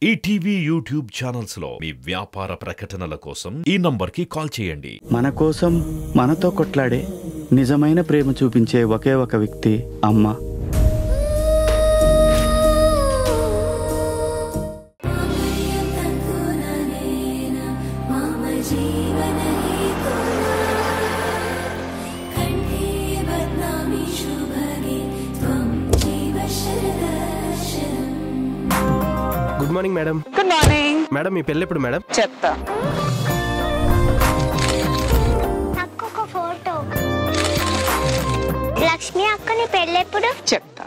ETV YouTube channels లో మీ వ్యాపార ప్రకటనల కోసం ఈ నంబర్కి కాల్ చేయండి. మన కోసం మనతో కొట్లాడే నిజమైన ప్రేమ చూపించే ఒకే ఒక వ్యక్తి అమ్మ. Good morning madam. Good morning madam మీ పెళ్ళి ఎప్పుడు మేడం? చెప్తా. అక్కొక ఫోటో. లక్ష్మి అక్క నీ పెళ్ళి ఎప్పుడు? చెప్తా.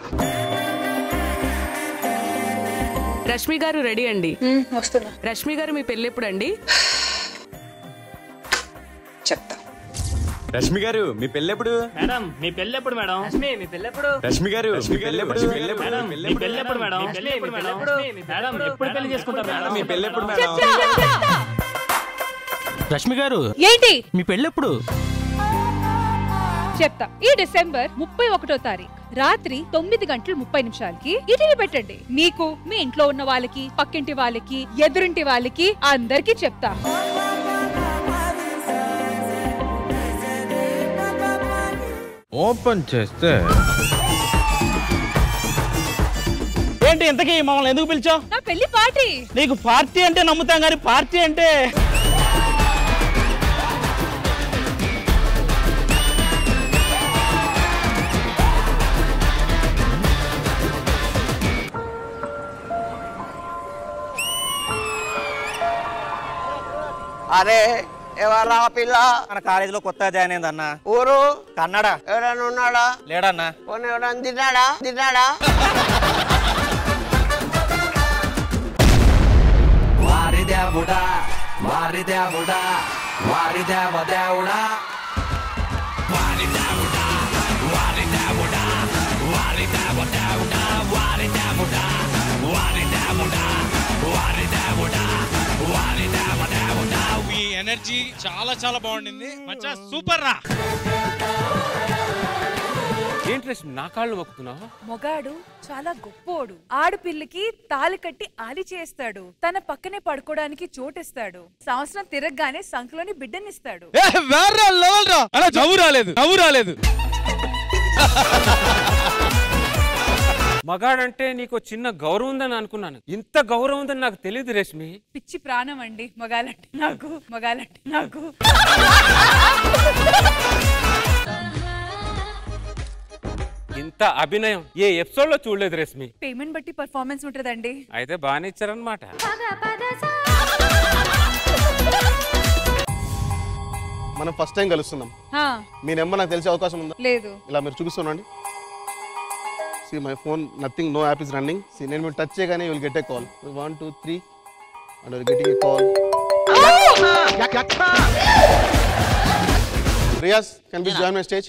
రష్మి గారు రెడీ అండి. వస్తున్నా. రష్మి గారు మీ పెళ్ళి ఎప్పుడు అండి? చెప్తా. రష్మి గారు మీ పెళ్ళెప్పుడు? మేడం మీ పెళ్ళెప్పుడు మేడం? రష్మి మీ పెళ్ళి ఎప్పుడు? రష్మి గారు మీ పెళ్ళెప్పుడు? మేడం మీ పెళ్ళెప్పుడు మేడం? మేడం ఎప్పుడు పెళ్లి చేసుకుంటారు మేడం? మీ పెళ్ళెప్పుడు మేడం? రష్మి గారు ఏంటి మీ పెళ్ళెప్పుడు? చెప్తా. ఈ డిసెంబర్ 31వ తారీఖు రాత్రి 9:30 ఈటీవీ పెట్టండి. మీకు, మీ ఇంట్లో ఉన్న వాళ్ళకి, పక్కింటి వాళ్ళకి, ఎదురింటి వాళ్ళకి అందరికి చెప్తా. ఓపెన్ చేస్తే ఏంటి ఇంతకీ మమ్మల్ని ఎందుకు పిలిచావు? నా పెళ్లి పార్టీ. నీకు పార్టీ అంటే నమ్ముతాం కానీ పార్టీ అంటే అరే ఎవరా పిల్ల? మన కాలేజీలో కొత్తగా జాయిన్ అయింది అన్న. ఊరు కన్నడ. ఎవరైనా ఉన్నాడా? లేడన్నా. పోనీ ఎవరైనా తిన్నాడా? వారి దేవుడా వారి దేవుడా వారి దేవదేవుడా వారి దేవుడా వారి దేవుడా వారి దేవదేవుడా వారి దేవుడా వారి దేవుడా వారి దేవుడా వారి దేవదేవుడా. ఈ ఎనర్జీ చాలా చాలా బాగుండింది. మచ్చా సూపర్ రా. ఏంటి రష్మి నా కాళ్ళు మొక్కుతున్నావు? మొగాడు చాలా గొప్పోడు. ఆడపిల్లకి తాళి కట్టి ఆలి చేస్తాడు. తన పక్కనే పడుకోవడానికి చోటిస్తాడు. సంవత్సరం తిరగగానే సంఖ్యలోని బిడ్డనిస్తాడు. వేరే లెవెల్ రా. అలా నవ్వు రాలేదు. మగాడంటే నీకు చిన్న గౌరవం ఉందని అనుకున్నాను. ఇంత గౌరవం ఉందని నాకు తెలియదు రష్మి. పిచ్చి ప్రాణం అండి మగాలంటే నాకు. ఇంత అభినయం ఏ ఎపిసోడ్ లో చూడలేదు రష్మి. పేమెంట్ బట్టి పర్ఫార్మెన్స్ ఉంటదండి. అయితే బాగానే ఇచ్చారనమాట. మనం ఫస్ట్ టైం కలుస్తున్నాం. మీ నెంబర్ నాకు తెలిసే అవకాశం ఉందా? లేదు. ఇలా మీరు చూపిస్తున్నాండి. See my phone, nothing, no app is running. See, నేను మీరు టచ్ చేయగానే you will get a call. 1 2 3 and you are getting a call. Riyaz, can you join my stage?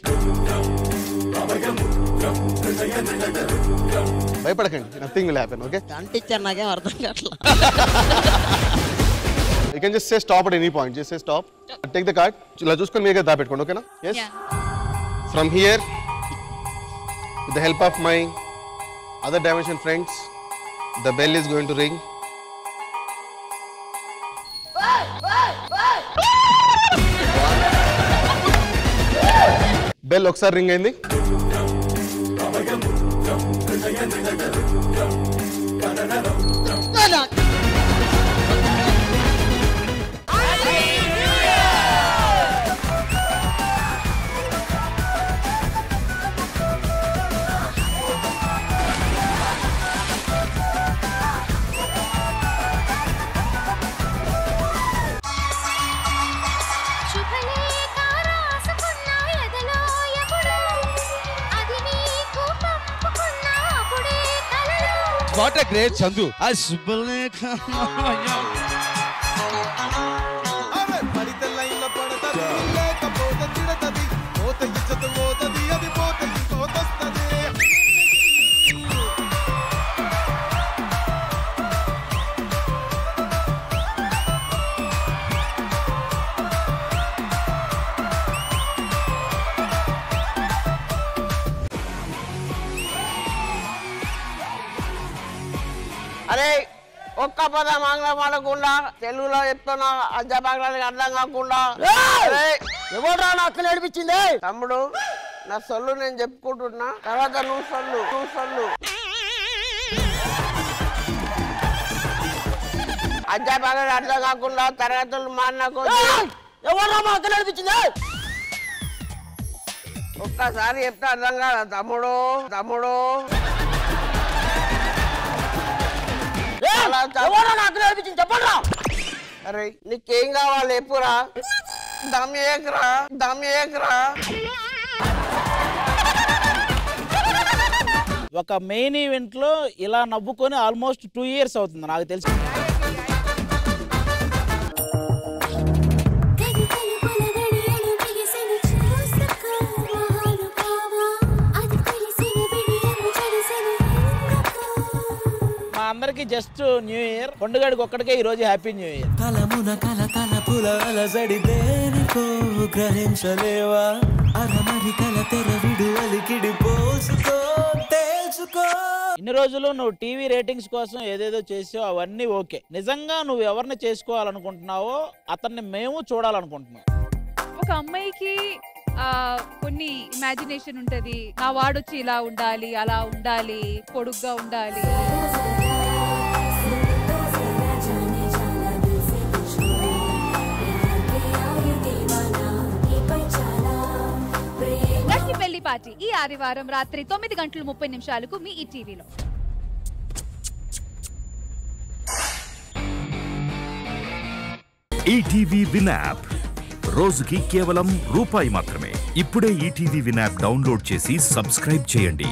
భయపడకండి, nothing will happen, okay? అంటిచ్చారు నాకేం అర్థం కావట్లా. You can just say stop at any point. Just say stop. Take the card. ఇలా చూసుకొని మీరే దాపెట్టుకోండి, ఓకేనా? Yes. From here, with the help of my other dimension friends, the bell is going to ring. Bell ఒకసారి ring అయింది. What a great Chandu. ఆ శుభలేఖ ఒక్క పదం ఆంగ్లం ఆడకుండా తెలుగులో చెప్తున్నా అధ్యాపకులకు అర్థం కాకుండా ఎవరు నాకు నడిపించింది తమ్ముడు నా సొల్లు నేను చెప్పుకుంటున్నా తర్వాత నువ్వు సొల్లు అధ్యాపకులకు అర్థం కాకుండా తరగతులు మారినకు ఎవరు మాకు నడిపించింది ఒక్కసారి చెప్తే అర్థం కాదా తమ్ముడు నాకు నడిపించింది చెప్పండి అరే నీకేం కావాలి ఎప్పురా దమ్ ఏకరా ఒక మెయిన్ ఈవెంట్ లో ఇలా నవ్వుకొని ఆల్మోస్ట్ 2 years అవుతుంది నాకు తెలిసి. మా అందరికి జస్ట్ న్యూ ఇయర్, కొండగాడికి ఒక్కడికే ఈ రోజు హ్యాపీ న్యూ ఇయర్. తలమున తలపుల అలజడి దేనికో గ్రహించలేవా అరమరి కల తెరవిడు అలికిడి పోసుకో తెలుసుకో. ఇన్ని రోజులు నువ్వు టీవీ రేటింగ్స్ కోసం ఏదేదో చేసావు, అవన్నీ ఓకే. నిజంగా నువ్వు ఎవరిని చేసుకోవాలనుకుంటున్నావో అతన్ని మేము చూడాలనుకుంటున్నాం. ఒక అమ్మాయికి కొన్ని ఇమాజినేషన్ ఉంటది, నా వాడొచ్చి ఇలా ఉండాలి, అలా ఉండాలి, పొడుగ్గా ఉండాలి. రష్మి పెళ్లి పార్టీ ఈ ఆదివారం రాత్రి 9:30 మీ ఈ టీవీలో. ఈటీవీ విన్ యాప్ రోజుకి కేవలం ₹1 మాత్రమే. ఇప్పుడే ఈటీవీ విన్ యాప్ డౌన్లోడ్ చేసి సబ్స్క్రైబ్ చేయండి.